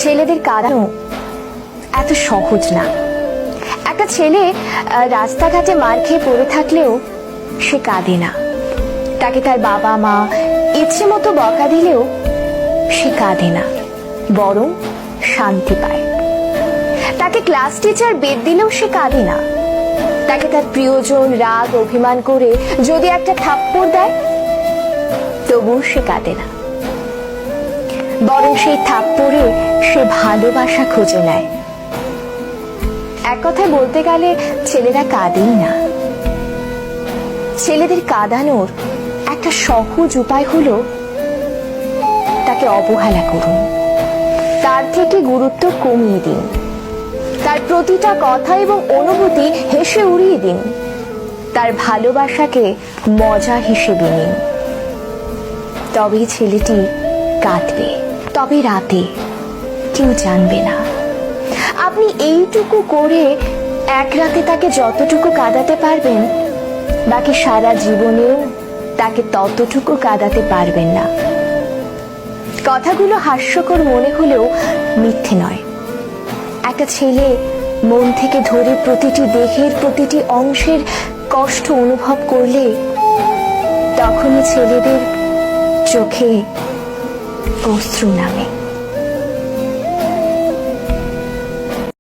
ছেলেদের কাঁদানো এত সহজ না। একটা ছেলে রাস্তাঘাটে মার খেয়ে পড়ে থাকলেও সে কাঁদে না। তাকে তার বাবা মা ইচ্ছে মতো বকা দিলেও সে কাঁদে না, বরং শান্তি পায়। তাকে ক্লাস টিচার বেদ দিলেও সে কাঁদে না। তাকে তার প্রিয়জন রাগ অভিমান করে যদি একটা থাপ্পড় দেয় তবুও সে কাঁদে না, বরং সেই থাপ্পড়ে সে ভালোবাসা খুঁজে নেয়। এক কথায় বলতে গেলে ছেলেরা কাঁদেই না। ছেলেদের কাঁদানোর একটা সহজ উপায় হলো তাকে অবহেলা করুন, তার থেকে গুরুত্ব কমিয়ে দিন, তার প্রতিটা কথা এবং অনুভূতি হেসে উড়িয়ে দিন, তার ভালোবাসাকে মজা হিসেবে নিন। তবেই ছেলেটি কাঁদবে, তবে রাতে কেউ জানবে না। আপনি এইটুকু করে এক রাতে তাকে যতটুকু কাঁদাতে পারবেন, বাকি সারা জীবনেও তাকে ততটুকু কাঁদাতে পারবেন না। কথাগুলো হাস্যকর মনে হলেও মিথ্যে নয়। একটা ছেলে মন থেকে ধরে প্রতিটি দেহের প্রতিটি অংশের কষ্ট অনুভব করলে তখনই ছেলেদের চোখে অশ্রু নামে।